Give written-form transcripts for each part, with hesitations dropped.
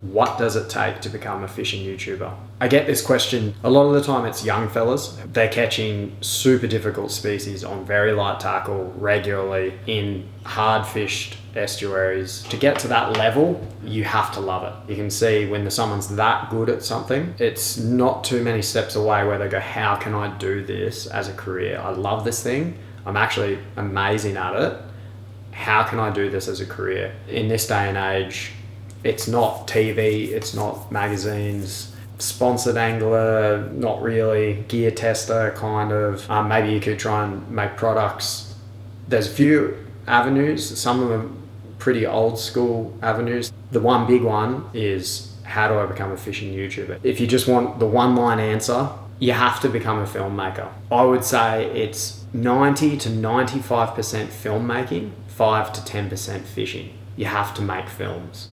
What does it take to become a fishing YouTuber? I get this question a lot of the time. It's young fellas. They're catching super difficult species on very light tackle regularly in hard fished estuaries. To get to that level, you have to love it. You can see when someone's that good at something, it's not too many steps away where they go, how can I do this as a career? I love this thing. I'm actually amazing at it. How can I do this as a career? In this day and age, it's not TV, it's not magazines, sponsored angler, not really, gear tester kind of. Maybe you could try and make products. There's a few avenues, some of them pretty old school avenues. The one big one is, how do I become a fishing YouTuber? If you just want the one line answer, you have to become a filmmaker. I would say it's 90 to 95% filmmaking, 5 to 10% fishing. You have to make films.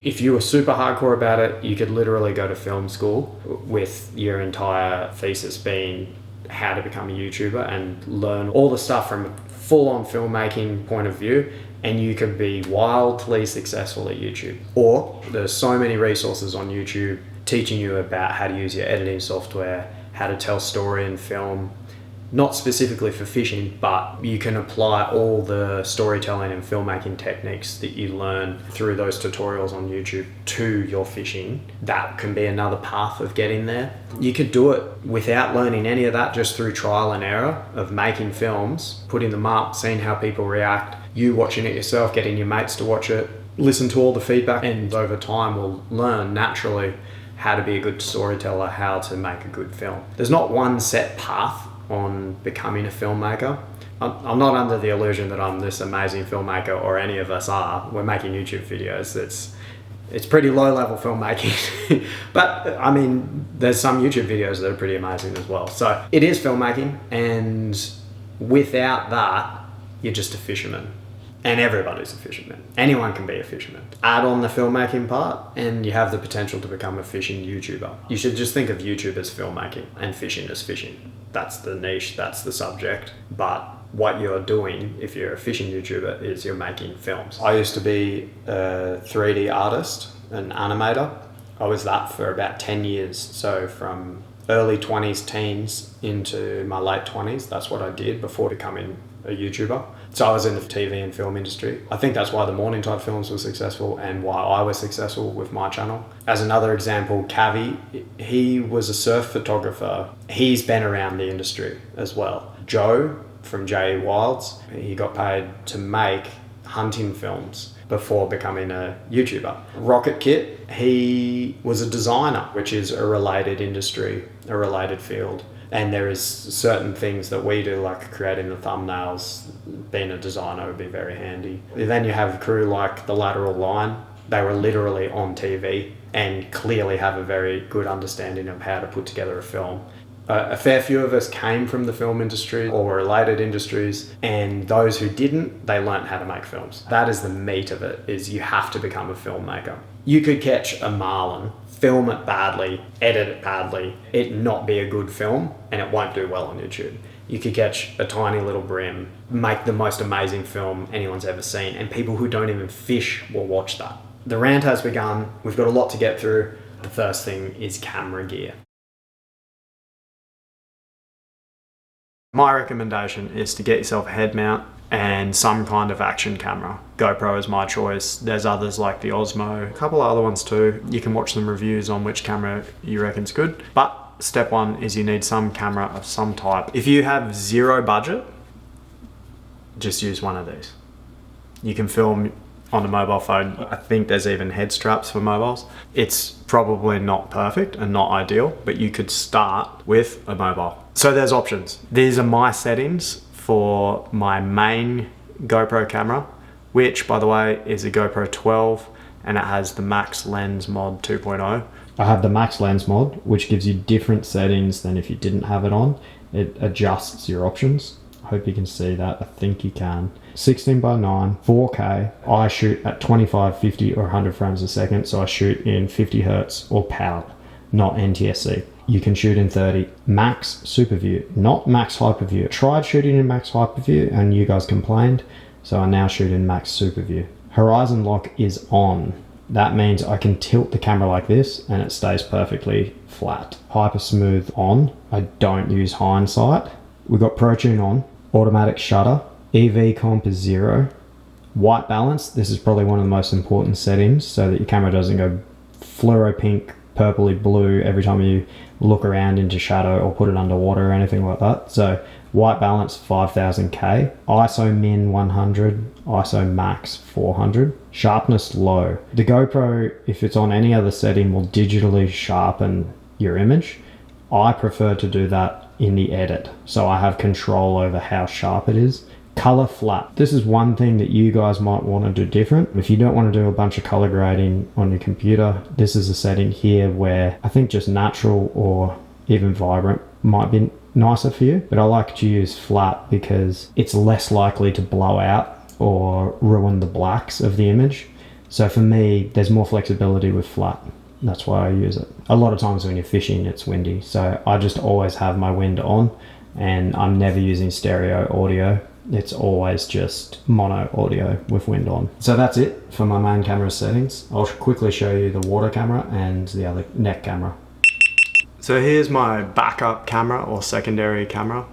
If you were super hardcore about it, you could literally go to film school with your entire thesis being how to become a YouTuber and learn all the stuff from a full-on filmmaking point of view, and you could be wildly successful at YouTube. Or there's so many resources on YouTube teaching you about how to use your editing software, how to tell story in film, not specifically for fishing, but you can apply all the storytelling and filmmaking techniques that you learn through those tutorials on YouTube to your fishing. That can be another path of getting there. You could do it without learning any of that, just through trial and error of making films, putting them up, seeing how people react, you watching it yourself, getting your mates to watch it, listen to all the feedback, and over time we'll learn naturally how to be a good storyteller, how to make a good film. There's not one set path on becoming a filmmaker. I'm not under the illusion that I'm this amazing filmmaker, or any of us are. We're making YouTube videos. It's pretty low level filmmaking. But I mean, there's some YouTube videos that are pretty amazing as well. So it is filmmaking, and without that, you're just a fisherman. And everybody's a fisherman. Anyone can be a fisherman. Add on the filmmaking part and you have the potential to become a fishing YouTuber. You should just think of YouTube as filmmaking and fishing as fishing. That's the niche, that's the subject. But what you're doing, if you're a fishing YouTuber, is you're making films. I used to be a 3D artist, an animator. I was that for about 10 years. So from early 20s, teens into my late 20s, that's what I did before becoming a YouTuber. So I was in the TV and film industry. I think that's why the Morning Tide films were successful and why I was successful with my channel. As another example, Cavy, he was a surf photographer. He's been around the industry as well. Joe from J Wilds, he got paid to make hunting films before becoming a YouTuber. Rocket Kit, he was a designer, which is a related industry, a related field. And there is certain things that we do, like creating the thumbnails. Being a designer would be very handy. Then you have a crew like The Lateral Line. They were literally on TV and clearly have a very good understanding of how to put together a film. A fair few of us came from the film industry or related industries, and those who didn't, they learnt how to make films. That is the meat of it, is you have to become a filmmaker. You could catch a marlin, film it badly, edit it badly, it not be a good film, and it won't do well on YouTube. You could catch a tiny little brim, make the most amazing film anyone's ever seen, and people who don't even fish will watch that. The rant has begun. We've got a lot to get through. The first thing is camera gear. My recommendation is to get yourself a head mount and some kind of action camera. GoPro is my choice. There's others like the Osmo, a couple of other ones too. You can watch some reviews on which camera you reckon's good. But step one is you need some camera of some type. If you have zero budget, just use one of these. You can film on a mobile phone. I think there's even head straps for mobiles. It's probably not perfect and not ideal, but you could start with a mobile. So there's options. These are my settings for my main GoPro camera, which by the way is a GoPro 12 and it has the Max Lens Mod 2.0. I have the Max Lens Mod, which gives you different settings than if you didn't have it on. It adjusts your options. I hope you can see that. I think you can. 16:9, 4K. I shoot at 25, 50 or 100 frames a second. So I shoot in 50 Hertz or PAL, not NTSC. You can shoot in 30. Max Super View, not Max Hyperview. I tried shooting in Max Hyperview and you guys complained. So I now shoot in Max Super View. Horizon lock is on. That means I can tilt the camera like this and it stays perfectly flat. Hyper smooth on. I don't use hindsight. We've got Pro Tune on. Automatic shutter. EV comp is 0. White balance. This is probably one of the most important settings so that your camera doesn't go fluoro pink, purpley blue every time you look around into shadow or put it underwater or anything like that. So white balance 5000K, ISO min 100, ISO max 400, sharpness low. The GoPro, if it's on any other setting, will digitally sharpen your image. I prefer to do that in the edit, so I have control over how sharp it is. Color flat. This is one thing that you guys might want to do different. If you don't want to do a bunch of color grading on your computer, this is a setting here where I think just natural or even vibrant might be nicer for you, but I like to use flat because it's less likely to blow out or ruin the blacks of the image. So for me, there's more flexibility with flat. That's why I use it. A lot of times when you're fishing, it's windy, so I just always have my wind on, and I'm never using stereo audio. It's always just mono audio with wind on. So that's it for my main camera settings. I'll quickly show you the water camera and the other neck camera. So here's my backup camera or secondary camera.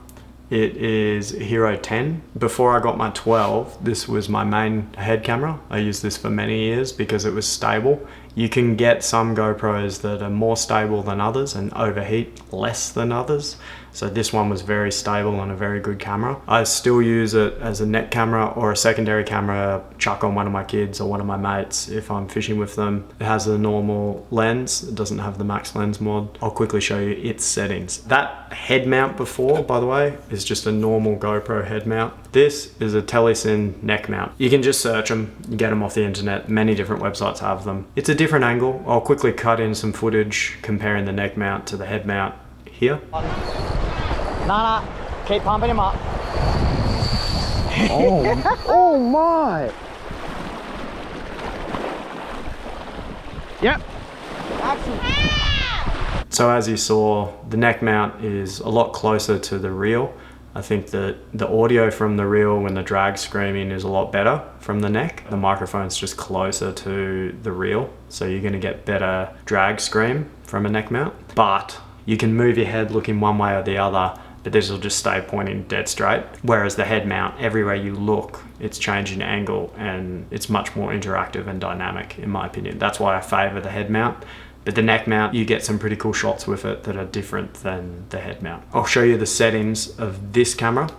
It is Hero 10. Before I got my 12, this was my main head camera. I used this for many years because it was stable. You can get some GoPros that are more stable than others and overheat less than others. So this one was very stable and a very good camera. I still use it as a net camera or a secondary camera, chuck on one of my kids or one of my mates if I'm fishing with them. It has a normal lens. It doesn't have the max lens mod. I'll quickly show you its settings. That head mount before, by the way, is just a normal GoPro head mount. This is a Telecine neck mount. You can just search them, get them off the internet. Many different websites have them. It's a different angle. I'll quickly cut in some footage comparing the neck mount to the head mount here. Nah, keep pumping him up. Oh my! Yep. Action. So as you saw, the neck mount is a lot closer to the reel. I think that the audio from the reel when the drag screaming is a lot better from the neck. The microphone's just closer to the reel, so you're gonna get better drag scream from a neck mount. But you can move your head looking one way or the other, but this will just stay pointing dead straight. Whereas the head mount, everywhere you look, it's changing angle and it's much more interactive and dynamic in my opinion. That's why I favor the head mount. But the neck mount, you get some pretty cool shots with it that are different than the head mount. I'll show you the settings of this camera,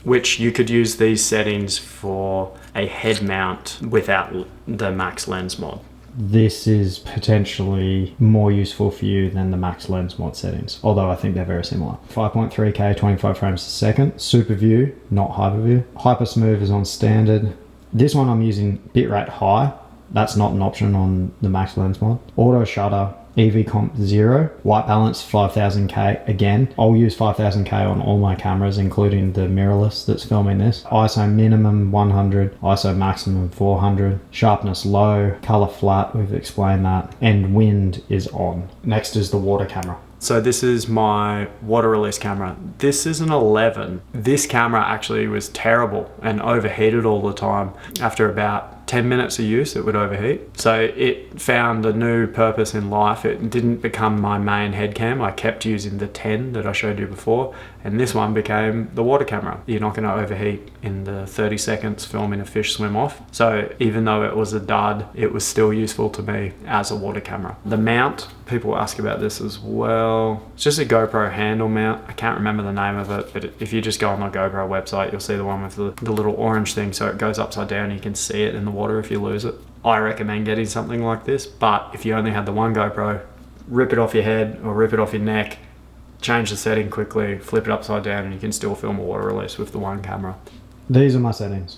which you could use these settings for a head mount without the max lens mod. This is potentially more useful for you than the max lens mod settings, although I think they're very similar. 5.3K, 25 frames a second. Super view, not hyper view. Hyper smooth is on standard. This one I'm using bitrate high. That's not an option on the max lens mod. Auto shutter, EV comp 0. White balance 5000K. Again, I'll use 5000K on all my cameras, including the mirrorless that's filming this. ISO minimum 100, ISO maximum 400. Sharpness low, color flat, we've explained that. And wind is on. Next is the water camera. So this is my water release camera. This is an 11. This camera actually was terrible and overheated all the time. After about 10 minutes of use, it would overheat. So it found a new purpose in life. It didn't become my main head cam. I kept using the 10 that I showed you before, and this one became the water camera. You're not gonna overheat in the 30 seconds filming a fish swim off. So even though it was a dud, it was still useful to me as a water camera. The mount, people ask about this as well. It's just a GoPro handle mount. I can't remember the name of it, but if you just go on the GoPro website, you'll see the one with the little orange thing, so it goes upside down and you can see it in the water if you lose it. I recommend getting something like this, but if you only had the one GoPro, rip it off your head or rip it off your neck, change the setting quickly, flip it upside down, and you can still film a water release with the one camera. These are my settings.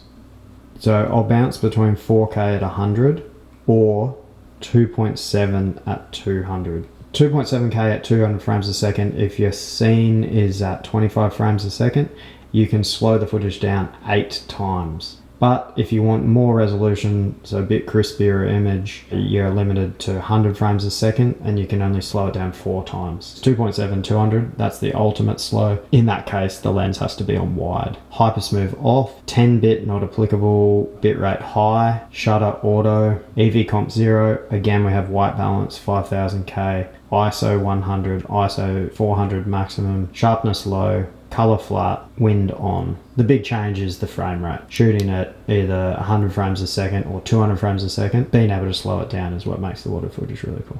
So I'll bounce between 4K at 100 or 2.7 at 200. 2.7K at 200 frames a second. If your scene is at 25 frames a second, you can slow the footage down 8 times. But if you want more resolution, so a bit crispier image, you're limited to 100 frames a second, and you can only slow it down 4 times. 2.7, 200, that's the ultimate slow. In that case, the lens has to be on wide. Hypersmooth off, 10-bit not applicable, bitrate high, shutter auto, EV comp 0, again we have white balance 5000K, ISO 100, ISO 400 maximum, sharpness low, color flat, wind on. The big change is the frame rate. Shooting at either 100 frames a second or 200 frames a second, being able to slow it down is what makes the water footage really cool.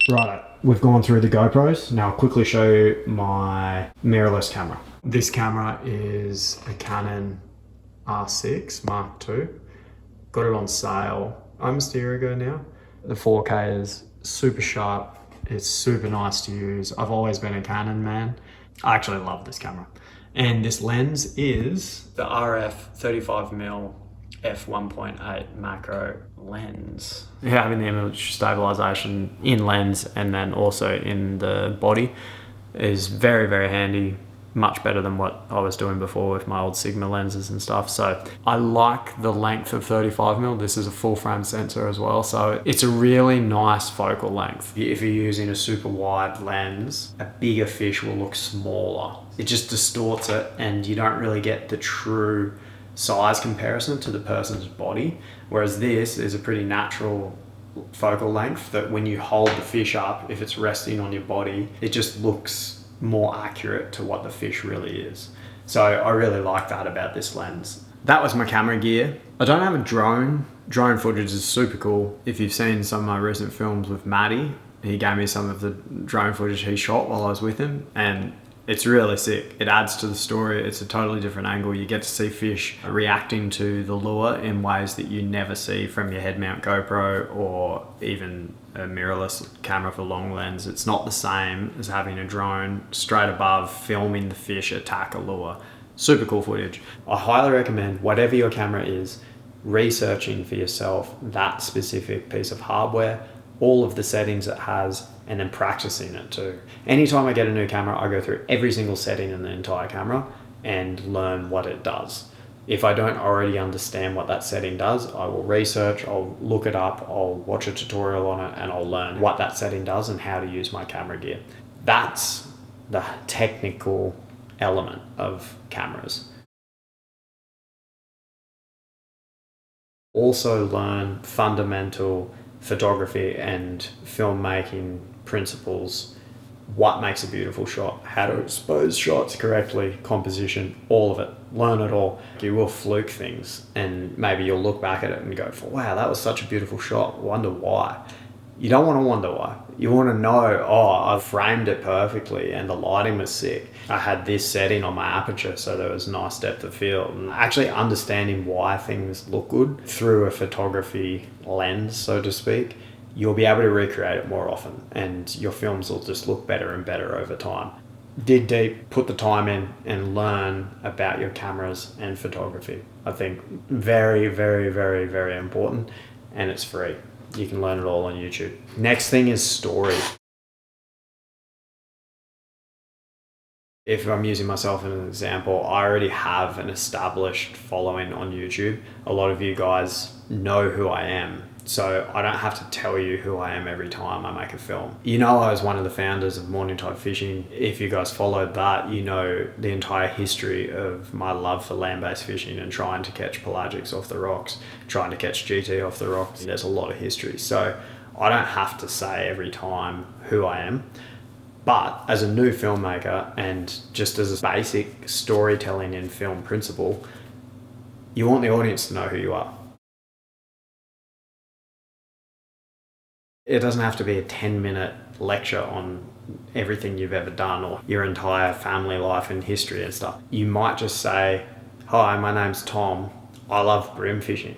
Right, we've gone through the GoPros. Now I'll quickly show you my mirrorless camera. This camera is a Canon R6 Mark II. Got it on sale almost a year ago now. The 4K is super sharp. It's super nice to use. I've always been a Canon man. I actually love this camera. And this lens is the RF 35mm f1.8 macro lens. Having the image stabilization in lens and then also in the body is very, very handy. Much better than what I was doing before with my old Sigma lenses and stuff. So I like the length of 35mm. This is a full frame sensor as well. So it's a really nice focal length. If you're using a super wide lens, a bigger fish will look smaller. It just distorts it and you don't really get the true size comparison to the person's body. Whereas this is a pretty natural focal length that when you hold the fish up, if it's resting on your body, it just looks more accurate to what the fish really is. So I really like that about this lens. That was my camera gear. I don't have a drone. Drone footage is super cool. If you've seen some of my recent films with Matty, he gave me some of the drone footage he shot while I was with him, and it's really sick. It adds to the story. It's a totally different angle. You get to see fish reacting to the lure in ways that you never see from your head mount GoPro or even a mirrorless camera for long lens. It's not the same as having a drone straight above filming the fish attack a lure. Super cool footage. I highly recommend, whatever your camera is, researching for yourself that specific piece of hardware, all of the settings it has, and then practicing it too. Anytime I get a new camera, I go through every single setting in the entire camera and learn what it does. If I don't already understand what that setting does, I will research, I'll look it up, I'll watch a tutorial on it, and I'll learn what that setting does and how to use my camera gear. That's the technical element of cameras. Also learn fundamental photography and filmmaking principles. What makes a beautiful shot, how to expose shots correctly, composition, all of it. Learn it all. You will fluke things and maybe you'll look back at it and go, wow, that was such a beautiful shot. Wonder why. You don't want to wonder why. You want to know, oh, I framed it perfectly and the lighting was sick. I had this setting on my aperture so there was nice depth of field. And actually understanding why things look good through a photography lens, so to speak, you'll be able to recreate it more often and your films will just look better and better over time. Dig deep, put the time in and learn about your cameras and photography. I think very, very, very, very important, and it's free. You can learn it all on YouTube. Next thing is story. If I'm using myself as an example, I already have an established following on YouTube. A lot of you guys know who I am, so I don't have to tell you who I am every time I make a film. You know, I was one of the founders of Morning Tide Fishing. If you guys followed that, you know the entire history of my love for land-based fishing and trying to catch pelagics off the rocks, trying to catch GT off the rocks. There's a lot of history, so I don't have to say every time who I am. But as a new filmmaker and just as a basic storytelling and film principle, you want the audience to know who you are. It doesn't have to be a 10-minute lecture on everything you've ever done or your entire family life and history and stuff. You might just say, hi, my name's Tom. I love brim fishing.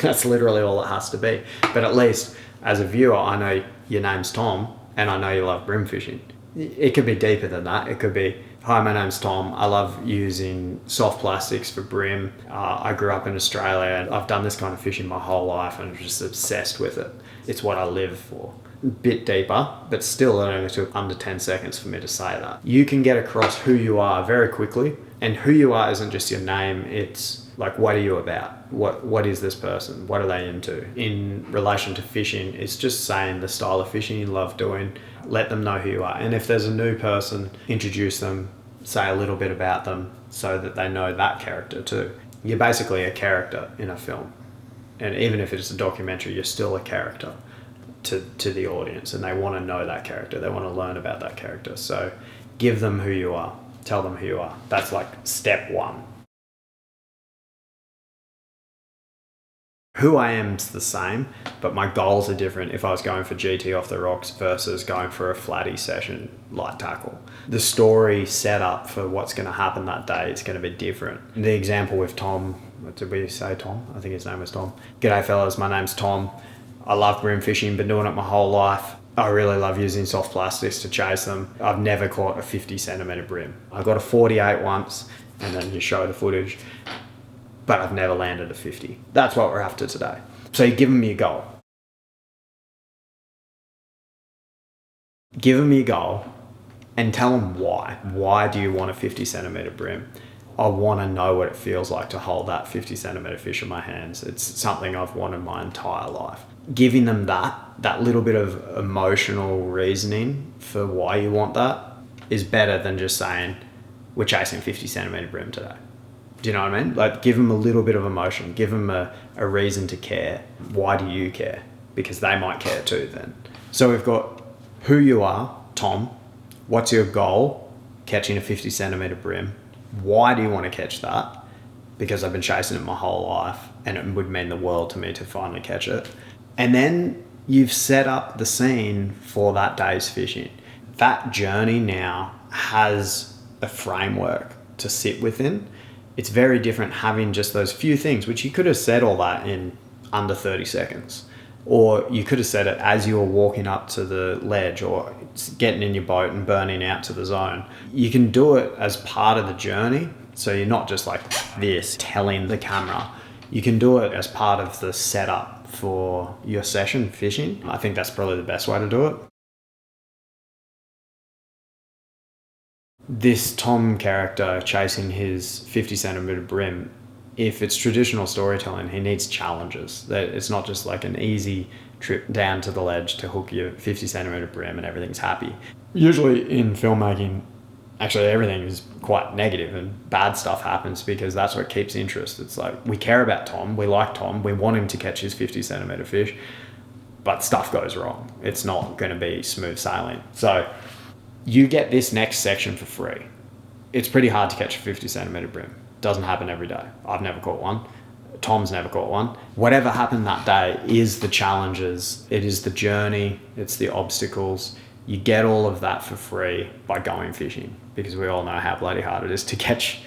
That's literally all it has to be. But at least as a viewer, I know your name's Tom and I know you love brim fishing. It could be deeper than that. It could be, Hi, my name's Tom. I love using soft plastics for bream. I grew up in Australia and I've done this kind of fishing my whole life and I'm just obsessed with it. It's what I live for. A bit deeper, but still it only took under 10 seconds for me to say that. You can get across who you are very quickly, and who you are isn't just your name, it's like, what are you about? What is this person? What are they into? In relation to fishing, it's just saying the style of fishing you love doing, let them know who you are. And if there's a new person, introduce them, say a little bit about them so that they know that character too. You're basically a character in a film. And even if it's a documentary, you're still a character to the audience, and they want to know that character. They want to learn about that character. So give them who you are. Tell them who you are. That's like step one. Who I am's the same, but my goals are different if I was going for GT off the rocks versus going for a flatty session light tackle. The story set up for what's going to happen that day is going to be different. The example with Tom, did we say Tom? I think his name was Tom. G'day fellas, my name's Tom. I love bream fishing, been doing it my whole life. I really love using soft plastics to chase them. I've never caught a 50 centimetre bream. I got a 48 once, and then you show the footage, but I've never landed a 50. That's what we're after today. So you give them your goal. Give them your goal and tell them why. Why do you want a 50 centimetre bream? I want to know what it feels like to hold that 50 centimetre fish in my hands. It's something I've wanted my entire life. Giving them that little bit of emotional reasoning for why you want that is better than just saying, we're chasing 50 centimetre bream today. Do you know what I mean? Like, give them a little bit of emotion. Give them a reason to care. Why do you care? Because they might care too then. So we've got who you are, Tom. What's your goal? Catching a 50 centimetre bream. Why do you want to catch that? Because I've been chasing it my whole life and it would mean the world to me to finally catch it. And then you've set up the scene for that day's fishing. That journey now has a framework to sit within. It's very different having just those few things, which you could have said all that in under 30 seconds. Or you could have said it as you were walking up to the ledge or getting in your boat and burning out to the zone. You can do it as part of the journey. So you're not just like this telling the camera. You can do it as part of the setup for your session fishing. I think that's probably the best way to do it. This Tom character chasing his 50 centimetre bream, if it's traditional storytelling, he needs challenges. It's not just like an easy trip down to the ledge to hook your 50 centimetre bream and everything's happy. Usually in filmmaking, actually everything is quite negative and bad stuff happens because that's what keeps interest. It's like, we care about Tom, we like Tom, we want him to catch his 50 centimetre fish, but stuff goes wrong. It's not going to be smooth sailing. So you get this next section for free. It's pretty hard to catch a 50 centimetre bream. Doesn't happen every day. I've never caught one. Tom's never caught one. Whatever happened that day is the challenges. It is the journey. It's the obstacles. You get all of that for free by going fishing because we all know how bloody hard it is to catch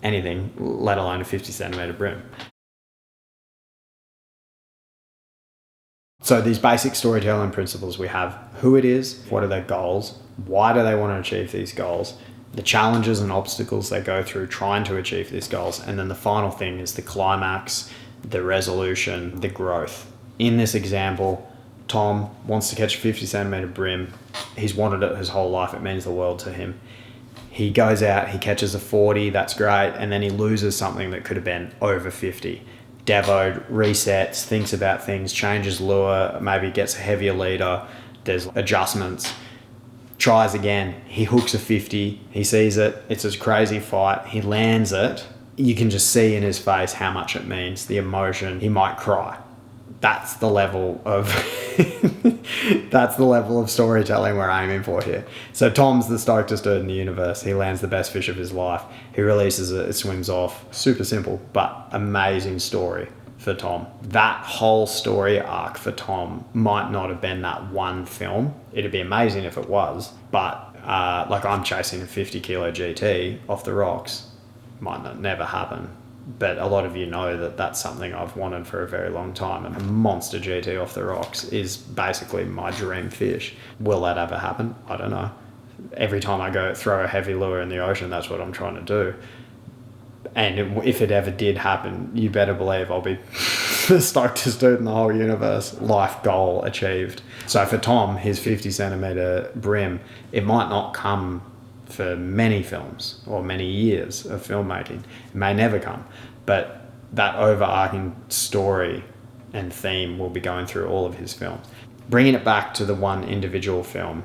anything, let alone a 50 centimetre bream. So these basic storytelling principles we have: who it is, what are their goals, why do they want to achieve these goals, the challenges and obstacles they go through trying to achieve these goals, and then the final thing is the climax, the resolution, the growth. In this example, Tom wants to catch a 50 centimetre bream. He's wanted it his whole life. It means the world to him. He goes out, he catches a 40, that's great, and then he loses something that could have been over 50. Devoed, resets, thinks about things, changes lure, maybe gets a heavier leader, there's adjustments, tries again, he hooks a 50, he sees it, it's a crazy fight, he lands it. You can just see in his face how much it means, the emotion, he might cry. That's the level of that's the level of storytelling we're aiming for here. So Tom's the stokest dude in the universe. He lands the best fish of his life. He releases it, it swims off. Super simple, but amazing story for Tom. That whole story arc for Tom might not have been that one film. It'd be amazing if it was, but like I'm chasing a 50 kilo GT off the rocks. Might not never happen. But a lot of you know that that's something I've wanted for a very long time. And a monster GT off the rocks is basically my dream fish. Will that ever happen? I don't know. Every time I go throw a heavy lure in the ocean, that's what I'm trying to do. And if it ever did happen, you better believe I'll be the stokest dude in the whole universe. Life goal achieved. So for Tom, his 50 centimeter brim, it might not come for many films or many years of filmmaking. It may never come, but that overarching story and theme will be going through all of his films. Bringing it back to the one individual film,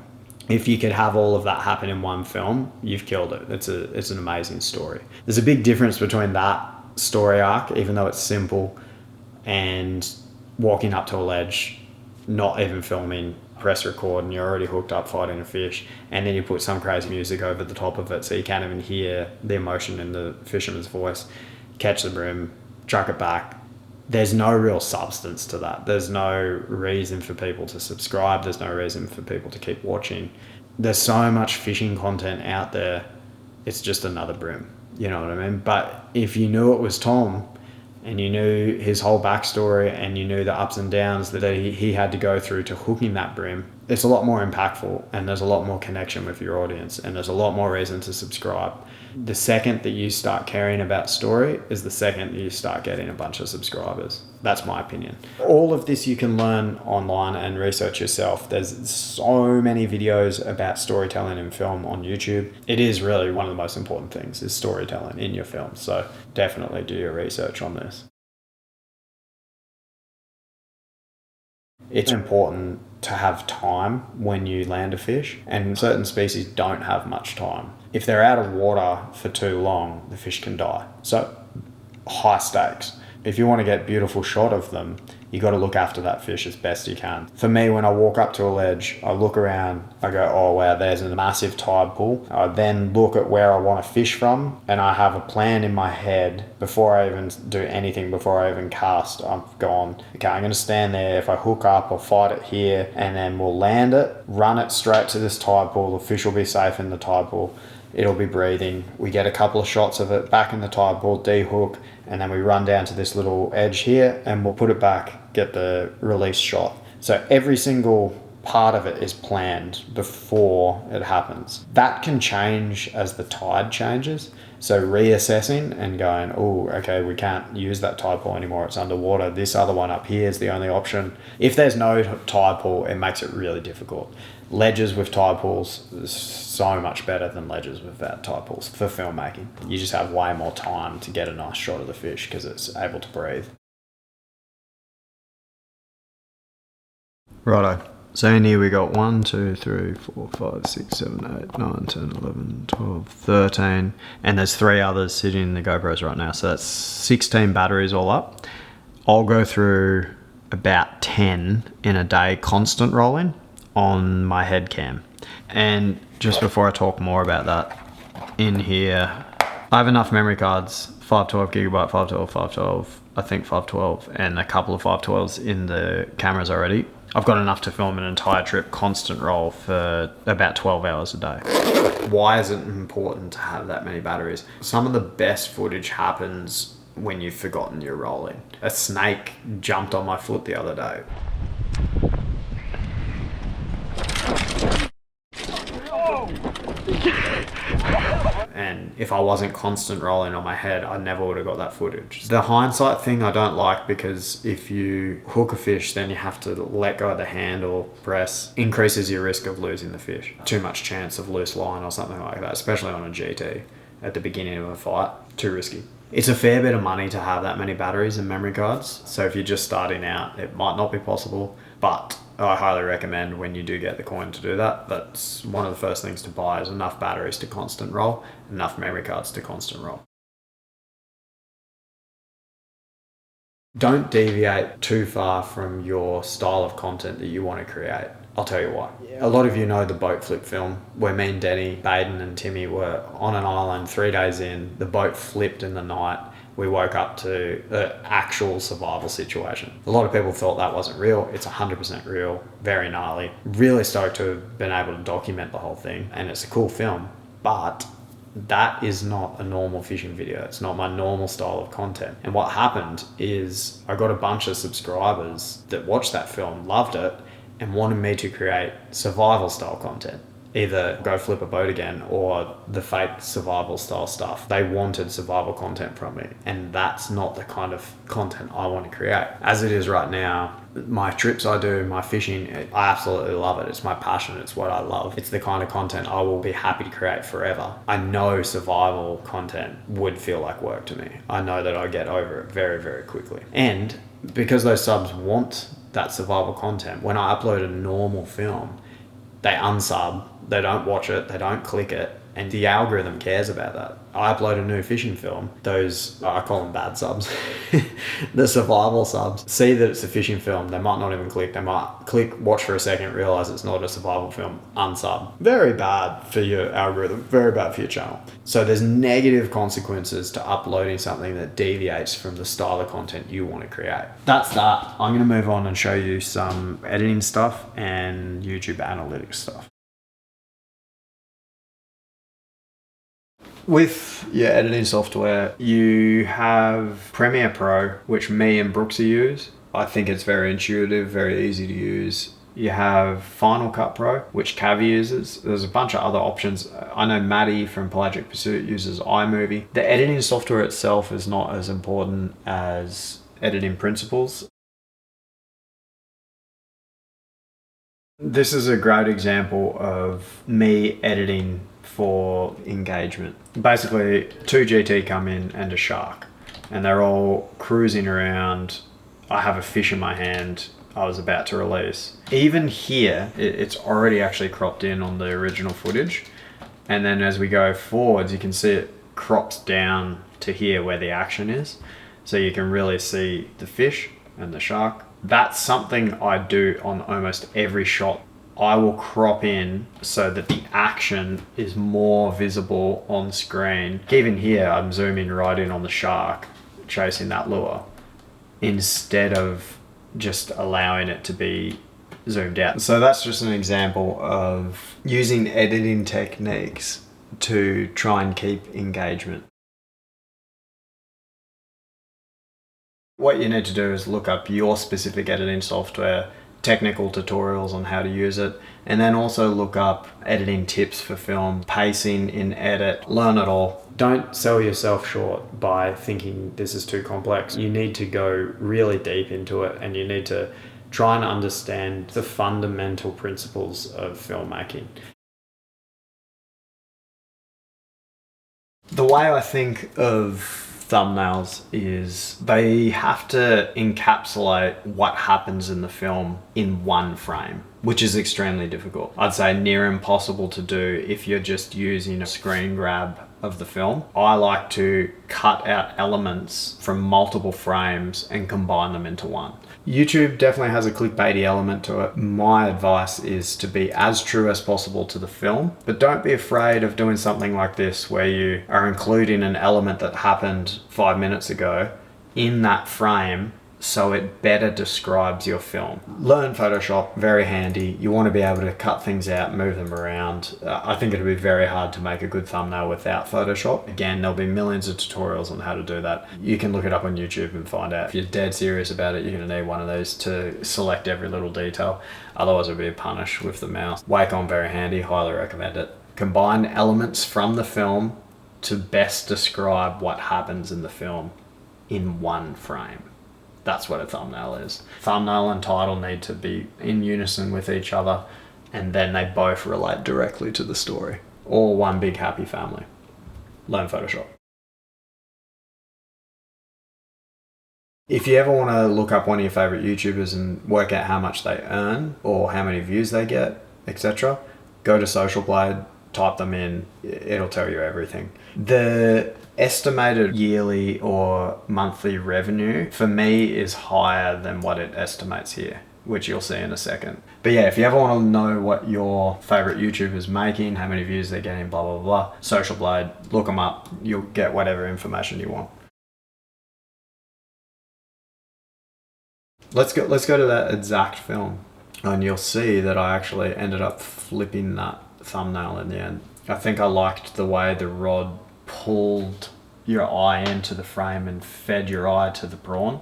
if you could have all of that happen in one film, you've killed it. It's an amazing story. There's a big difference between that story arc, even though it's simple, and walking up to a ledge, not even filming, press record, and you're already hooked up fighting a fish, and then you put some crazy music over the top of it so you can't even hear the emotion in the fisherman's voice, catch the brim, chuck it back. There's no real substance to that. There's no reason for people to subscribe. There's no reason for people to keep watching. There's so much fishing content out there. It's just another brim. You know what I mean? But if you knew it was Tom and you knew his whole backstory and you knew the ups and downs that he had to go through to hooking that brim, it's a lot more impactful and there's a lot more connection with your audience and there's a lot more reason to subscribe. The second that you start caring about story is the second that you start getting a bunch of subscribers. That's my opinion. All of this you can learn online and research yourself. There's so many videos about storytelling in film on YouTube. It is really one of the most important things is storytelling in your film. So definitely do your research on this. It's important to have time when you land a fish, and certain species don't have much time. If they're out of water for too long, the fish can die. So high stakes. If you want to get a beautiful shot of them, you got to look after that fish as best you can. For me, when I walk up to a ledge, I look around, I go, oh wow, there's a massive tide pool. I then look at where I want to fish from, and I have a plan in my head before I even do anything, before I even cast. I've gone, okay, I'm going to stand there. If I hook up, I'll fight it here, and then we'll land it, run it straight to this tide pool. The fish will be safe in the tide pool. It'll be breathing. We get a couple of shots of it back in the tide pool, de-hook, and then we run down to this little edge here and we'll put it back, get the release shot. So every single part of it is planned before it happens. That can change as the tide changes. So reassessing and going, oh, okay, we can't use that tide pool anymore. It's underwater. This other one up here is the only option. If there's no tide pool, it makes it really difficult. Ledges with tide pools is so much better than ledges without tide pools for filmmaking. You just have way more time to get a nice shot of the fish because it's able to breathe. Righto. So in here we got 1, 2, 3, 4, 5, 6, 7, 8, 9, 10, 11, 12, 13. And there's 3 others sitting in the GoPros right now. So that's 16 batteries all up. I'll go through about 10 in a day constant rolling on my head cam. And just before I talk more about that, in here I have enough memory cards, 512 gigabyte, 512, I think 512, and a couple of 512s in the cameras already. I've got enough to film an entire trip constant roll for about 12 hours a day. Why is it important to have that many batteries? Some of the best footage happens when you've forgotten you're rolling. A snake jumped on my foot the other day. And if I wasn't constant rolling on my head, I never would have got that footage. The hindsight thing I don't like, because if you hook a fish, then you have to let go of the hand or press, increases your risk of losing the fish. Too much chance of loose line or something like that, especially on a GT at the beginning of a fight. Too risky. It's a fair bit of money to have that many batteries and memory cards. So if you're just starting out, it might not be possible, but I highly recommend when you do get the coin to do that. That's one of the first things to buy is enough batteries to constant roll, enough memory cards to constant roll. Don't deviate too far from your style of content that you want to create. I'll tell you why. A lot of you know the boat flip film where me and Denny, Baden and Timmy were on an island 3 days in, the boat flipped in the night. We woke up to an actual survival situation. A lot of people thought that wasn't real. It's 100% real, very gnarly. Really stoked to have been able to document the whole thing, and it's a cool film, but that is not a normal fishing video. It's not my normal style of content. And what happened is I got a bunch of subscribers that watched that film, loved it, and wanted me to create survival style content. either go flip a boat again or the fake survival style stuff. They wanted survival content from me, and that's not the kind of content I want to create. As it is right now, my trips I do, my fishing, I absolutely love it. It's my passion. It's what I love. It's the kind of content I will be happy to create forever. I know survival content would feel like work to me. I know that I get over it very, very quickly. And because those subs want that survival content, when I upload a normal film, they unsub, they don't watch it, they don't click it, and the algorithm cares about that. I upload a new fishing film, those, I call them bad subs, the survival subs, see that it's a fishing film, they might not even click, they might click, watch for a second, realise it's not a survival film, unsub. Very bad for your algorithm, very bad for your channel. So there's negative consequences to uploading something that deviates from the style of content you want to create. That's that. I'm going to move on and show you some editing stuff and YouTube analytics stuff. With your editing software, you have Premiere Pro, which me and Brooksy use. I think it's very intuitive, very easy to use. You have Final Cut Pro, which Cavy uses. There's a bunch of other options. I know Maddie from Pelagic Pursuit uses iMovie. The editing software itself is not as important as editing principles. This is a great example of me editing for engagement. Basically, 2 GT come in and a shark, and they're all cruising around. I have a fish in my hand I was about to release. Even here, it's already actually cropped in on the original footage. And then as we go forwards, you can see it crops down to here where the action is. So you can really see the fish and the shark. That's something I do on almost every shot. I will crop in so that the action is more visible on screen. Even here, I'm zooming right in on the shark chasing that lure instead of just allowing it to be zoomed out. So that's just an example of using editing techniques to try and keep engagement. What you need to do is look up your specific editing software, technical tutorials on how to use it, and then also look up editing tips for film, pacing in edit, learn it all. Don't sell yourself short by thinking this is too complex. You need to go really deep into it, and you need to try and understand the fundamental principles of filmmaking. The way I think of thumbnails is they have to encapsulate what happens in the film in one frame, which is extremely difficult. I'd say near impossible to do if you're just using a screen grab of the film. I like to cut out elements from multiple frames and combine them into one. YouTube definitely has a clickbaity element to it. My advice is to be as true as possible to the film, but don't be afraid of doing something like this where you are including an element that happened 5 minutes ago in that frame so it better describes your film. Learn Photoshop, very handy. You want to be able to cut things out, move them around. I think it'd be very hard to make a good thumbnail without Photoshop. Again, there'll be millions of tutorials on how to do that. You can look it up on YouTube and find out. If you're dead serious about it, you're going to need one of these to select every little detail. Otherwise it'll be a punish with the mouse. Wacom, very handy, highly recommend it. Combine elements from the film to best describe what happens in the film in one frame. That's what a thumbnail is. Thumbnail and title need to be in unison with each other, and then they both relate directly to the story. All one big happy family. Learn Photoshop. If you ever want to look up one of your favorite YouTubers and work out how much they earn or how many views they get, etc., go to Social Blade, type them in, it'll tell you everything. The estimated yearly or monthly revenue for me is higher than what it estimates here, which you'll see in a second. But yeah, if you ever want to know what your favorite YouTuber's making, how many views they're getting, blah, blah, blah, Social Blade, look them up. You'll get whatever information you want. Let's go to that exact film, and you'll see that I actually ended up flipping that thumbnail in the end. I think I liked the way the rod pulled your eye into the frame and fed your eye to the prawn.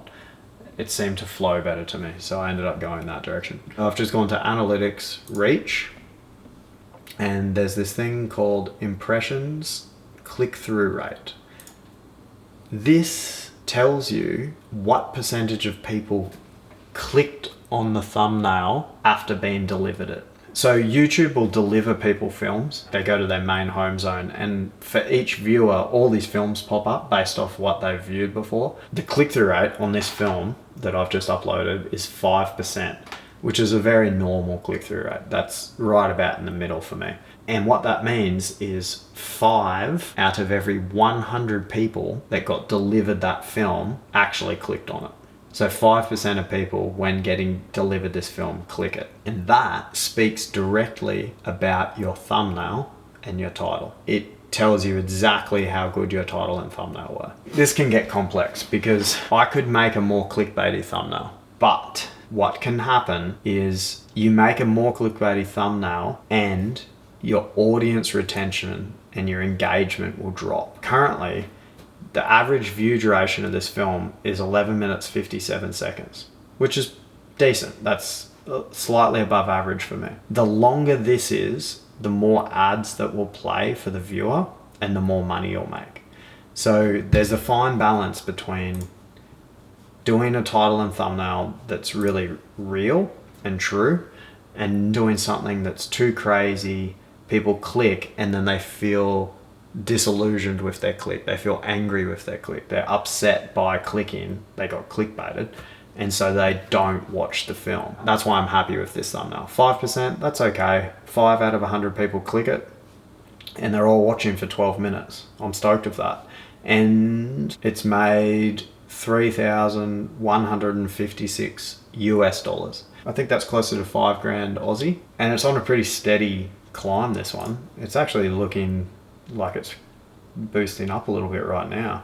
It seemed to flow better to me, so I ended up going that direction. I've just gone to Analytics, Reach, And there's this thing called impressions click-through rate. This tells you what percentage of people clicked on the thumbnail after being delivered it. So YouTube will deliver people films. They go to their main home zone, and for each viewer, all these films pop up based off what they've viewed before. The click-through rate on this film that I've just uploaded is 5%, which is a very normal click-through rate. That's right about in the middle for me. And what that means is 5 out of every 100 people that got delivered that film actually clicked on it. So 5% of people, when getting delivered this film, click it. And that speaks directly about your thumbnail and your title. It tells you exactly how good your title and thumbnail were. This can get complex because I could make a more clickbaity thumbnail, but what can happen is you make a more clickbaity thumbnail and your audience retention and your engagement will drop. Currently, the average view duration of this film is 11 minutes 57 seconds, which is decent. That's slightly above average for me. The longer this is, the more ads that will play for the viewer and the more money you'll make. So there's a fine balance between doing a title and thumbnail that's really real and true and doing something that's too crazy, people click and then they feel disillusioned with their click. They feel angry with their click. They're upset by clicking. They got clickbaited. And so they don't watch the film. That's why I'm happy with this thumbnail. 5%, that's okay. 5 out of 100 people click it and they're all watching for 12 minutes. I'm stoked with that. And it's made $3,156 US dollars. I think that's closer to $5,000 Aussie. And it's on a pretty steady climb, this one. It's actually looking like it's boosting up a little bit right now.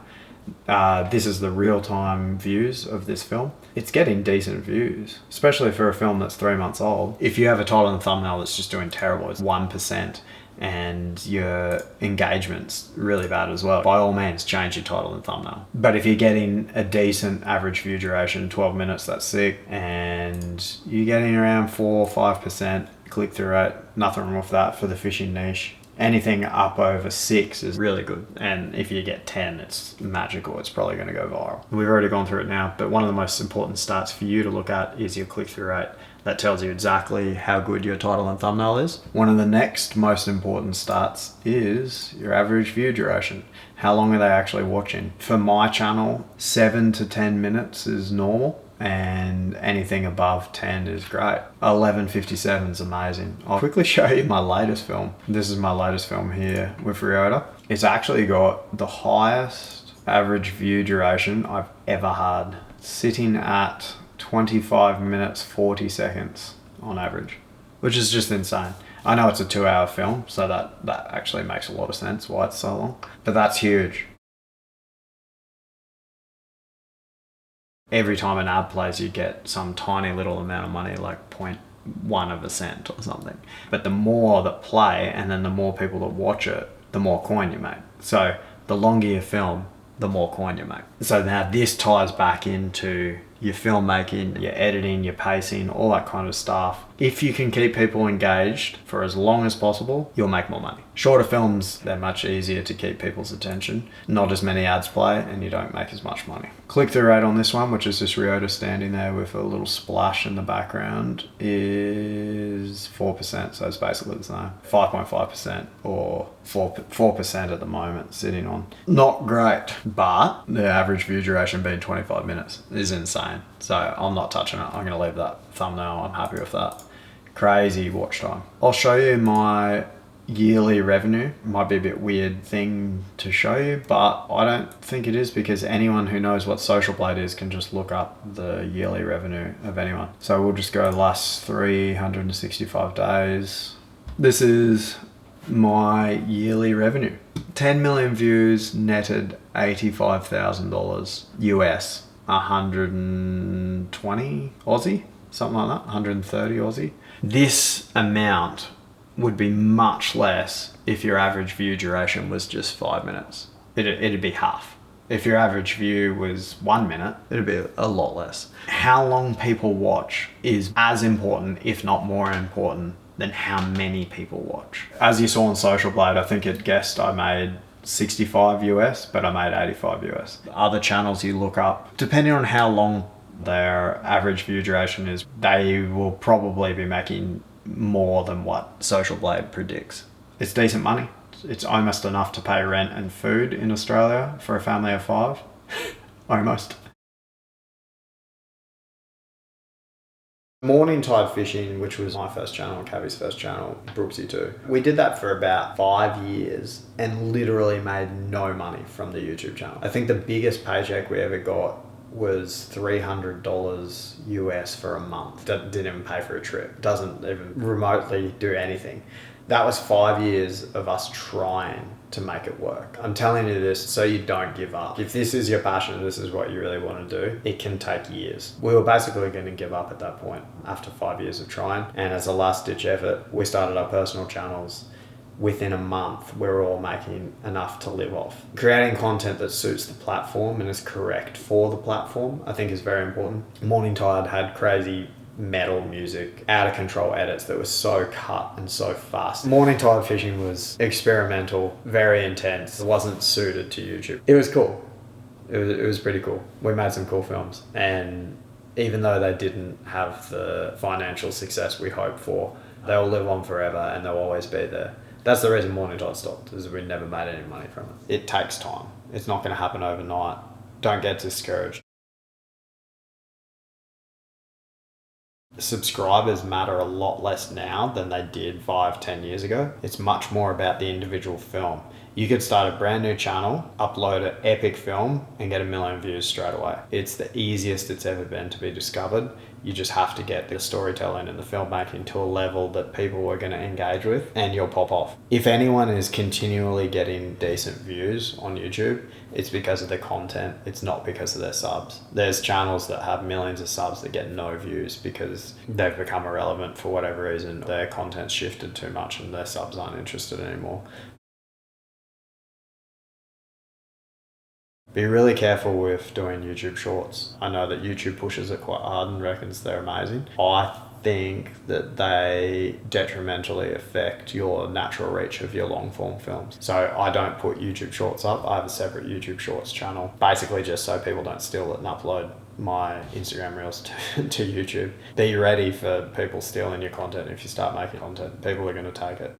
This is the real-time views of this film. It's getting decent views, especially for a film that's 3 months old. If you have a title and thumbnail that's just doing terrible, it's 1%, and your engagement's really bad as well, by all means change your title and thumbnail. But if you're getting a decent average view duration, 12 minutes, that's sick, and you're getting around 4 or 5% click-through rate, nothing wrong with that for the fishing niche. Anything up over 6 is really good. And if you get 10, it's magical. It's probably going to go viral. We've already gone through it now, but one of the most important stats for you to look at is your click-through rate. That tells you exactly how good your title and thumbnail is. One of the next most important stats is your average view duration. How long are they actually watching? For my channel, 7 to 10 minutes is normal, and anything above 10 is great. 11:57 is amazing. I'll quickly show you my latest film. This is my latest film here with Ryota. It's actually got the highest average view duration I've ever had, sitting at 25 minutes 40 seconds on average, which is just insane. I know it's a 2-hour film, so that actually makes a lot of sense why it's so long, but that's huge. Every time an ad plays, you get some tiny little amount of money, like 0.1 of a cent or something. But the more that play and then the more people that watch it, the more coin you make. So the longer you film, the more coin you make. So now this ties back into your filmmaking, your editing, your pacing, all that kind of stuff. If you can keep people engaged for as long as possible, you'll make more money. Shorter films, they're much easier to keep people's attention. Not as many ads play and you don't make as much money. Click-through rate on this one, which is just Ryota standing there with a little splash in the background, is 4%. So it's basically the same. 5.5% or 4% at the moment sitting on. Not great, but the average view duration being 25 minutes is insane. So I'm not touching it. I'm going to leave that thumbnail. I'm happy with that. Crazy watch time. I'll show you my yearly revenue. Might be a bit weird thing to show you, but I don't think it is, because anyone who knows what Social Blade is can just look up the yearly revenue of anyone. So we'll just go last 365 days. This is my yearly revenue. 10 million views, netted $85,000 US. 120 Aussie, something like that, 130 Aussie. This amount would be much less if your average view duration was just 5 minutes. It'd be half. If your average view was 1 minute, it'd be a lot less. How long people watch is as important, if not more important, than how many people watch. As you saw on Social Blade, I think it guessed I made 65 US, but I made 85 US. Other channels you look up, depending on how long their average view duration is, they will probably be making more than what Social Blade predicts. It's decent money. It's almost enough to pay rent and food in Australia for a family of 5. Almost. Morning tide fishing, which was my first channel, Cavy's first channel, Brooksy too. We did that for about 5 years and literally made no money from the YouTube channel. I think the biggest paycheck we ever got was $300 US for a month. That didn't even pay for a trip. Doesn't even remotely do anything. That was 5 years of us trying to make it work. I'm telling you this so you don't give up. If this is your passion, this is what you really want to do, it can take years. We were basically going to give up at that point after 5 years of trying. And as a last ditch effort, we started our personal channels. Within a month, we were all making enough to live off. Creating content that suits the platform and is correct for the platform, I think is very important. Morning Tide had crazy metal music, out of control edits that were so cut and so fast. Morning tide fishing was experimental, very intense. It wasn't suited to YouTube. It was cool. It was pretty cool. We made some cool films, and even though they didn't have the financial success we hoped for, they'll live on forever and they'll always be there. That's the reason Morning Tide stopped, is we never made any money from it. It takes time. It's not going to happen overnight. Don't get discouraged. Subscribers matter a lot less now than they did 5-10 years ago. It's much more about the individual film. You could start a brand new channel, upload an epic film, and get 1 million views straight away. It's the easiest it's ever been to be discovered. You just have to get the storytelling and the filmmaking to a level that people are going to engage with, and you'll pop off. If anyone is continually getting decent views on YouTube, it's because of the content. It's not because of their subs. There's channels that have millions of subs that get no views because they've become irrelevant for whatever reason. Their content's shifted too much and their subs aren't interested anymore. Be really careful with doing YouTube shorts. I know that YouTube pushes it quite hard and reckons they're amazing. I think that they detrimentally affect your natural reach of your long form films. So I don't put YouTube shorts up. I have a separate YouTube shorts channel, basically just so people don't steal it and upload my Instagram reels to YouTube. Be ready for people stealing your content. If you start making content, people are going to take it.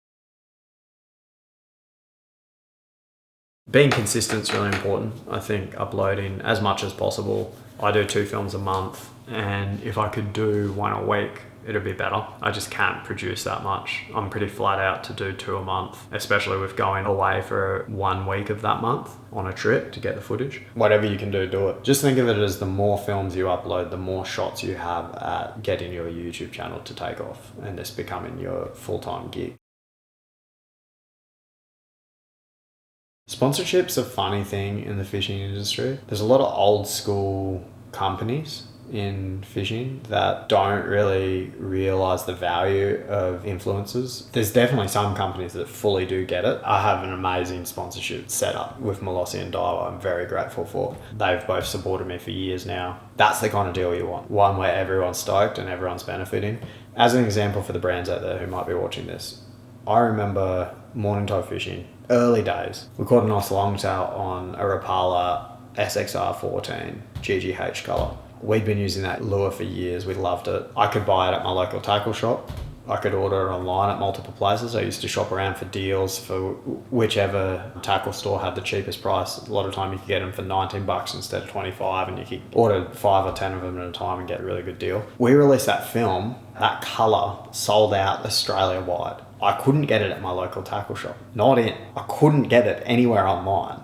Being consistent is really important. I think uploading as much as possible. I do 2 films a month, and if I could do 1 a week, it'd be better. I just can't produce that much. I'm pretty flat out to do 2 a month, especially with going away for 1 week of that month on a trip to get the footage. Whatever you can do, do it. Just think of it as the more films you upload, the more shots you have at getting your YouTube channel to take off and this becoming your full-time gig. Sponsorship's a funny thing in the fishing industry. There's a lot of old school companies in fishing that don't really realize the value of influencers. There's definitely some companies that fully do get it. I have an amazing sponsorship set up with Molossi and Daiwa I'm very grateful for. They've both supported me for years now. That's the kind of deal you want. One where everyone's stoked and everyone's benefiting. As an example for the brands out there who might be watching this, I remember morning tide fishing, early days. We caught a nice longtail on a Rapala SXR 14 GGH colour. We'd been using that lure for years. We loved it. I could buy it at my local tackle shop. I could order it online at multiple places. I used to shop around for deals for whichever tackle store had the cheapest price. A lot of time you could get them for $19 instead of $25, and you could order 5 or 10 of them at a time and get a really good deal. We released that film. That colour sold out Australia wide. I couldn't get it at my local tackle shop. Not in. I couldn't get it anywhere online.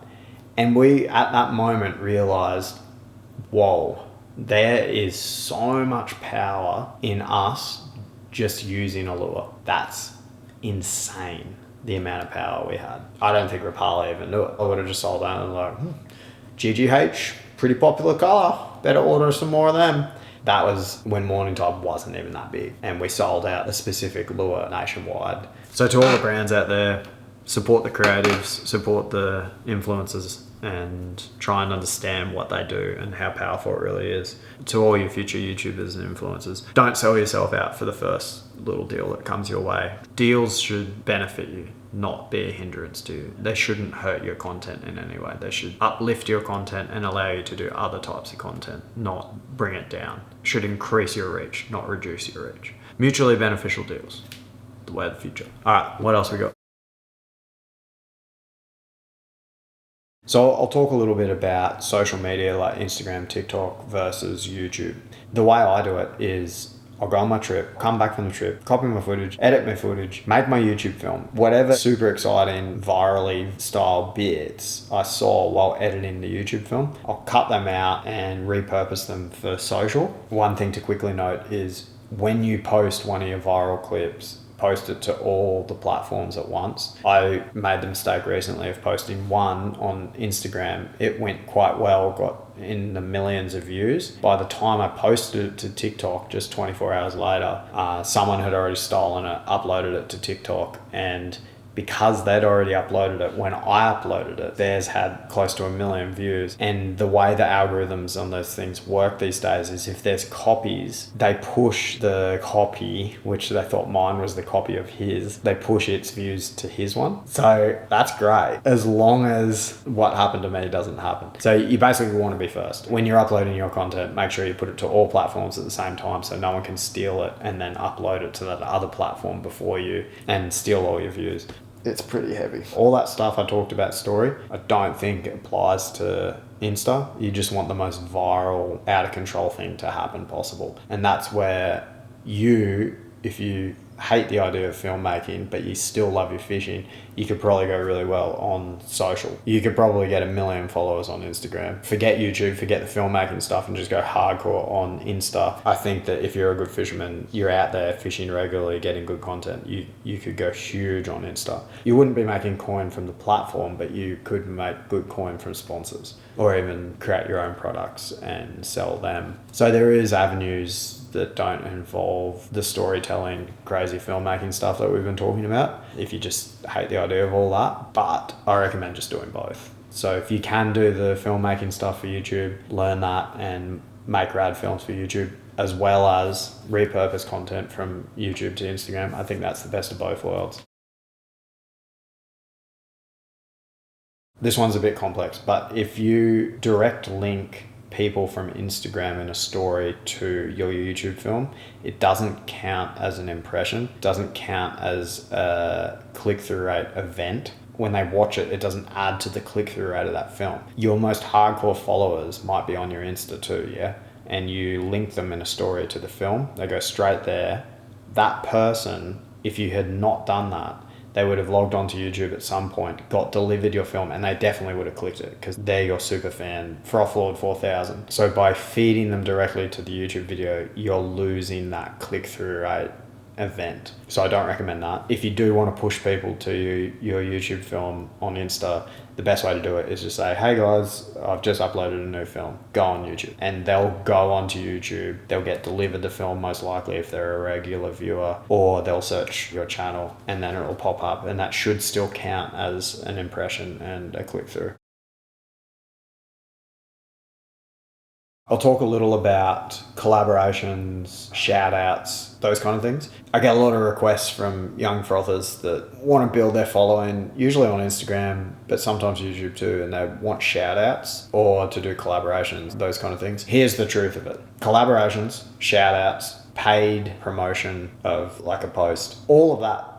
And we, at that moment, realised, whoa, there is so much power in us just using a lure. That's insane, the amount of power we had. I don't think Rapala even knew it. I would have just sold out and like, GGH, pretty popular colour. Better order some more of them. That was when morning tide wasn't even that big, and we sold out a specific lure nationwide. So to all the brands out there, support the creatives, support the influencers. and try and understand what they do and how powerful it really is. To all your future YouTubers and influencers, don't sell yourself out for the first little deal that comes your way. Deals should benefit you, not be a hindrance to you. They shouldn't hurt your content in any way. They should uplift your content and allow you to do other types of content, not bring it down. Should increase your reach, not reduce your reach. Mutually beneficial deals, the way of the future. All right, what else we got? So I'll talk a little bit about social media like Instagram, TikTok versus YouTube. The way I do it is I'll go on my trip, come back from the trip, copy my footage, edit my footage, make my YouTube film. Whatever super exciting, virally style bits I saw while editing the YouTube film, I'll cut them out and repurpose them for social. One thing to quickly note is when you post one of your viral clips, post it to all the platforms at once. I made the mistake recently of posting one on Instagram. It went quite well, got in the millions of views. By the time I posted it to TikTok, just 24 hours later, someone had already stolen it, uploaded it to TikTok, and because they'd already uploaded it, when I uploaded it, theirs had close to 1 million views. And the way the algorithms on those things work these days is if there's copies, they push the copy, which they thought mine was the copy of his, they push its views to his one. So that's great, as long as what happened to me doesn't happen. So you basically want to be first. When you're uploading your content, make sure you put it to all platforms at the same time so no one can steal it and then upload it to that other platform before you and steal all your views. It's pretty heavy. All that stuff I talked about story, I don't think applies to Insta. You just want the most viral, out of control thing to happen possible. And that's where you, if you hate the idea of filmmaking, but you still love your fishing, you could probably go really well on social. You could probably get 1 million followers on Instagram. Forget YouTube, forget the filmmaking stuff and just go hardcore on Insta. I think that if you're a good fisherman, you're out there fishing regularly, getting good content, you could go huge on Insta. You wouldn't be making coin from the platform, but you could make good coin from sponsors or even create your own products and sell them. So there is avenues that don't involve the storytelling, crazy filmmaking stuff that we've been talking about, if you just hate the idea of all that. But I recommend just doing both. So if you can do the filmmaking stuff for YouTube, learn that and make rad films for YouTube, as well as repurpose content from YouTube to Instagram. I think that's the best of both worlds. This one's a bit complex, but if you direct link people from Instagram in a story to your YouTube film, it doesn't count as an impression, doesn't count as a click-through rate event. When they watch it, it doesn't add to the click-through rate of that film. Your most hardcore followers might be on your Insta too, yeah? And you link them in a story to the film, they go straight there. That person, if you had not done that, they would have logged onto YouTube at some point, got delivered your film, and they definitely would have clicked it because they're your super fan, Froth Lord 4000. So by feeding them directly to the YouTube video, you're losing that click-through rate event. So I don't recommend that. If you do want to push people to your YouTube film on Insta, the best way to do it is just say, hey guys, I've just uploaded a new film, go on YouTube. And they'll go onto YouTube, they'll get delivered the film most likely if they're a regular viewer, or they'll search your channel and then it'll pop up, and that should still count as an impression and a click through. I'll talk a little about collaborations, shout outs, those kind of things. I get a lot of requests from young frothers that want to build their following, usually on Instagram, but sometimes YouTube too, and they want shout outs or to do collaborations, those kind of things. Here's the truth of it. Collaborations, shout outs, paid promotion of like a post, all of that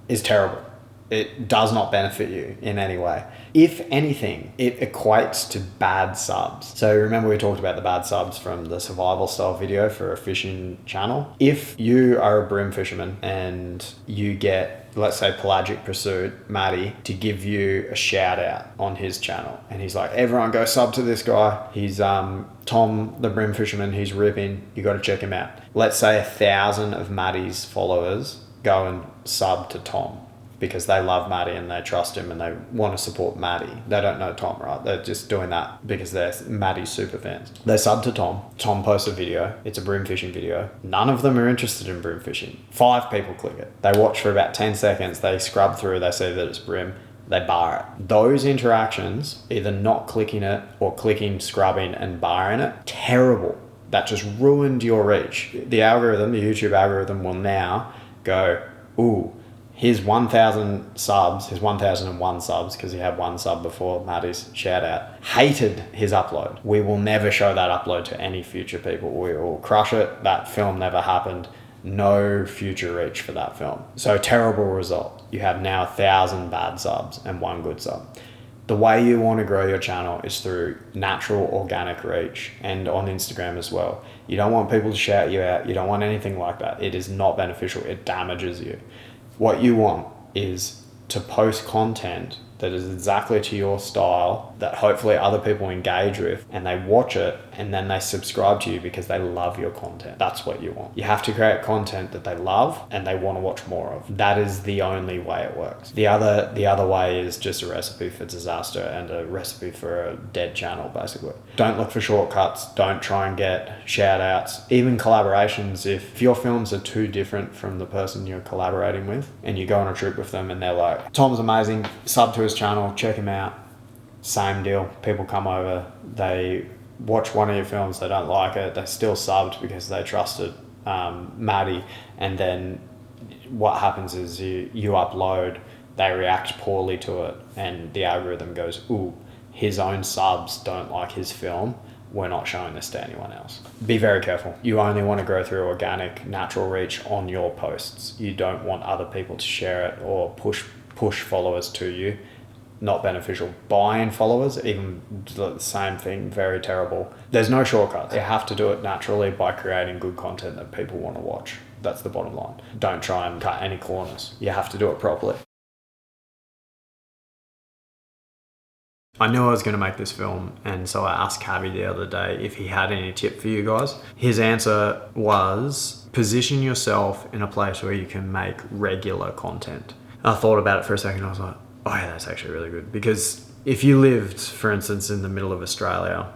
is terrible. It does not benefit you in any way. If anything, it equates to bad subs. So remember we talked about the bad subs from the survival style video for a fishing channel. If you are a brim fisherman and you get, let's say Pelagic Pursuit, Matty, to give you a shout out on his channel, and he's like, everyone go sub to this guy. He's Tom, the brim fisherman, he's ripping. You got to check him out. Let's say 1,000 of Matty's followers go and sub to Tom, because they love Matty and they trust him and they want to support Matty. They don't know Tom, right? They're just doing that because they're Matty's super fans. They sub to Tom. Tom posts a video. It's a brim fishing video. None of them are interested in brim fishing. 5 people click it. They watch for about 10 seconds. They scrub through. They see that it's brim. they bar it. Those interactions, either not clicking it or clicking, scrubbing and barring it, terrible. That just ruined your reach. The algorithm, the YouTube algorithm will now go, ooh, his 1,000 subs, his 1,001 subs, because he had one sub before Maddie's shout out, hated his upload. We will never show that upload to any future people. We will crush it. That film never happened. No future reach for that film. So terrible result. You have now 1,000 bad subs and one good sub. The way you want to grow your channel is through natural organic reach, and on Instagram as well. You don't want people to shout you out. You don't want anything like that. It is not beneficial. It damages you. What you want is to post content that is exactly to your style, that hopefully other people engage with, and they watch it and then they subscribe to you because they love your content. That's what you want. You have to create content that they love and they want to watch more of. That is the only way it works. The other way is just a recipe for disaster and a recipe for a dead channel, basically. Don't look for shortcuts. Don't try and get shout outs. Even collaborations, if your films are too different from the person you're collaborating with and you go on a trip with them and they're like, Tom's amazing, sub to his channel, check him out. Same deal. People come over, they watch one of your films, they don't like it, they still subbed because they trusted Maddie, and then what happens is you upload, they react poorly to it, and the algorithm goes, ooh, his own subs don't like his film, we're not showing this to anyone else. Be very careful. You only want to grow through organic, natural reach on your posts. You don't want other people to share it or push followers to you. Not beneficial. Buying followers, even the same thing, very terrible. There's no shortcuts. You have to do it naturally by creating good content that people want to watch. That's the bottom line. Don't try and cut any corners. You have to do it properly. I knew I was going to make this film, and so I asked Cavy the other day if he had any tip for you guys. His answer was, position yourself in a place where you can make regular content. I thought about it for a second. I was like, oh yeah, that's actually really good. Because if you lived, for instance, in the middle of Australia,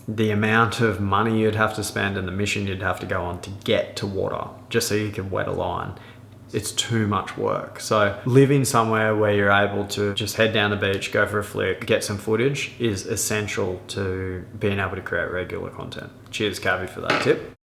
the amount of money you'd have to spend and the mission you'd have to go on to get to water, just so you can wet a line, it's too much work. So living somewhere where you're able to just head down the beach, go for a flick, get some footage is essential to being able to create regular content. Cheers, Cavy, for that tip.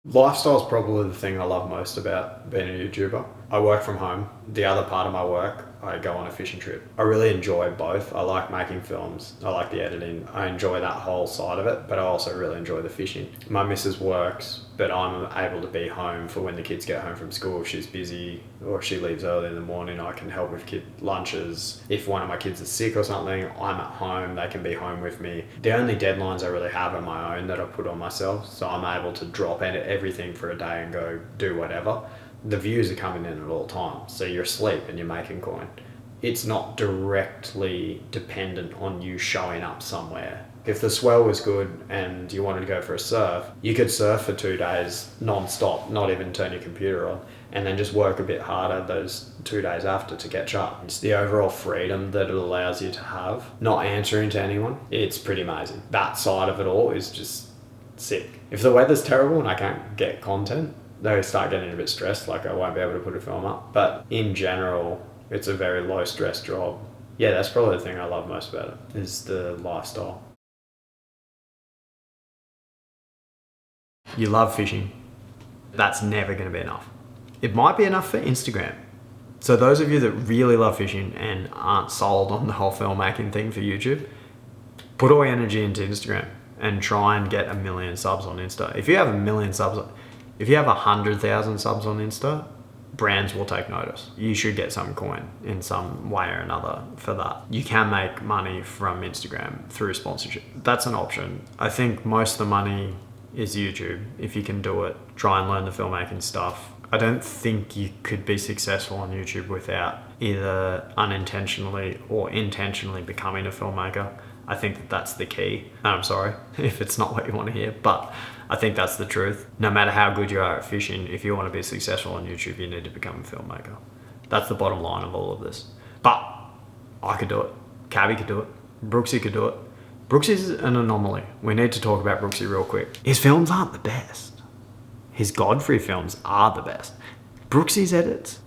Lifestyle is probably the thing I love most about being a YouTuber. I work from home. The other part of my work, I go on a fishing trip. I really enjoy both. I like making films. I like the editing. I enjoy that whole side of it, but I also really enjoy the fishing. My missus works, but I'm able to be home for when the kids get home from school. If she's busy or if she leaves early in the morning, I can help with kid lunches. If one of my kids is sick or something, I'm at home. They can be home with me. The only deadlines I really have are my own that I put on myself. So I'm able to drop everything for a day and go do whatever. The views are coming in at all times. So you're asleep and you're making coin. It's not directly dependent on you showing up somewhere. If the swell was good and you wanted to go for a surf, you could surf for 2 days non-stop, not even turn your computer on, and then just work a bit harder those 2 days after to catch up. It's the overall freedom that it allows you to have, not answering to anyone. It's pretty amazing. That side of it all is just sick. If the weather's terrible and I can't get content, they start getting a bit stressed, like I won't be able to put a film up. But in general, it's a very low stress job. Yeah, that's probably the thing I love most about it, is the lifestyle. You love fishing. That's never going to be enough. It might be enough for Instagram. So those of you that really love fishing and aren't sold on the whole filmmaking thing for YouTube, put all your energy into Instagram and try and get 1 million subs on Insta. If you have 1 million subs, if you have 100,000 subs on Insta, brands will take notice. You should get some coin in some way or another for that. You can make money from Instagram through sponsorship. That's an option. I think most of the money is YouTube. If you can do it, try and learn the filmmaking stuff. I don't think you could be successful on YouTube without either unintentionally or intentionally becoming a filmmaker. I think that that's the key. I'm sorry if it's not what you want to hear, but I think that's the truth. No matter how good you are at fishing, if you want to be successful on YouTube, you need to become a filmmaker. That's the bottom line of all of this. But I could do it. Cavy could do it. Brooksy could do it. Brooksy's an anomaly. We need to talk about Brooksy real quick. His films aren't the best. His Godfrey films are the best. Brooksy's edits,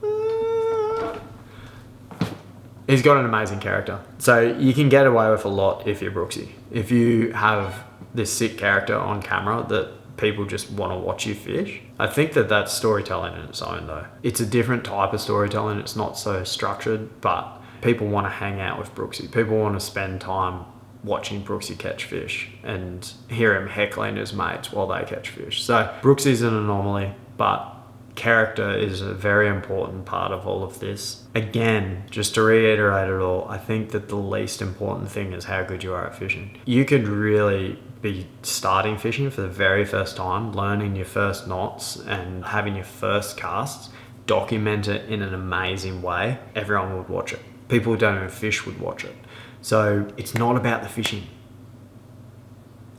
He's got an amazing character. So you can get away with a lot if you're Brooksy. If you have this sick character on camera that people just want to watch you fish, I think that that's storytelling in its own though. It's a different type of storytelling. It's not so structured, but people want to hang out with Brooksy. People want to spend time watching Brooksy catch fish and hear him heckling his mates while they catch fish. So Brooksy's an anomaly, but character is a very important part of all of this. Again, just to reiterate it all, I think that the least important thing is how good you are at fishing. You could really be starting fishing for the very first time, learning your first knots and having your first casts, document it in an amazing way. Everyone would watch it. People who don't even fish would watch it. So it's not about the fishing.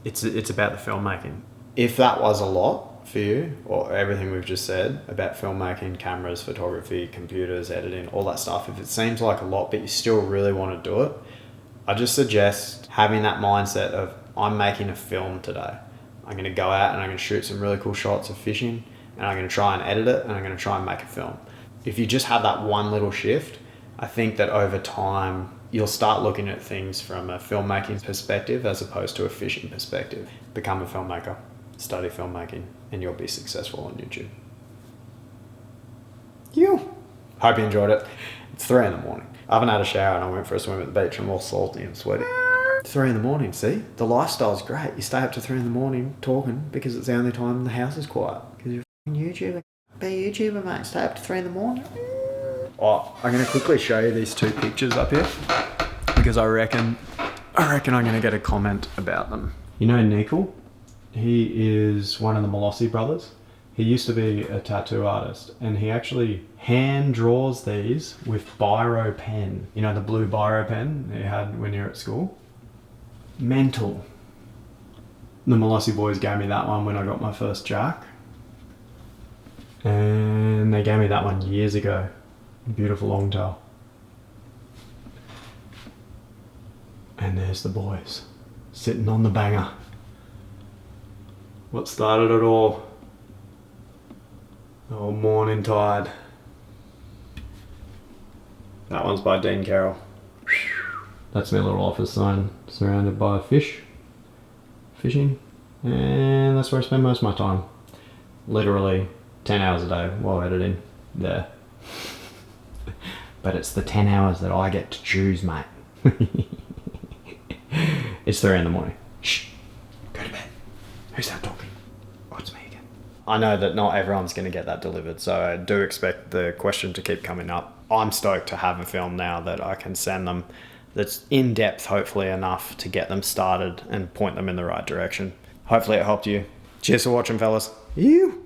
It's about the filmmaking. If that was a lot for you, or everything we've just said about filmmaking, cameras, photography, computers, editing, all that stuff, if it seems like a lot but you still really want to do it, I just suggest having that mindset of, I'm making a film today. I'm going to go out and I'm going to shoot some really cool shots of fishing, and I'm going to try and edit it, and I'm going to try and make a film. If you just have that one little shift, I think that over time you'll start looking at things from a filmmaking perspective as opposed to a fishing perspective. Become a filmmaker, study filmmaking, and you'll be successful on YouTube. Hope you enjoyed it. It's 3 a.m. I haven't had a shower and I went for a swim at the beach. I'm all salty and sweaty. 3 a.m, see? The lifestyle's great. You stay up to 3 a.m. talking because it's the only time the house is quiet. Because you're a YouTuber. Be a YouTuber, mate. Stay up to 3 a.m. Oh, I'm going to quickly show you these 2 pictures up here because I reckon I'm going to get a comment about them. You know Nickel? He is one of the Molossi brothers. He used to be a tattoo artist, and he actually hand draws these with biro pen. You know, the blue biro pen you had when you were at school? Mental. The Molossi boys gave me that one when I got my first jack. And they gave me that one years ago. Beautiful longtail. And there's the boys sitting on the banger. What started it all? Oh, morning tide. That one's by Dean Carroll. That's my little office zone, surrounded by fishing, and that's where I spend most of my time. Literally 10 hours a day while editing there. But it's the 10 hours that I get to choose, mate. It's 3 a.m. Shh, go to bed. Who's that talking? Oh, it's me again. I know that not everyone's going to get that delivered, so I do expect the question to keep coming up. I'm stoked to have a film now that I can send them that's in depth, hopefully enough to get them started and point them in the right direction. Hopefully it helped you. Cheers for watching, fellas. You.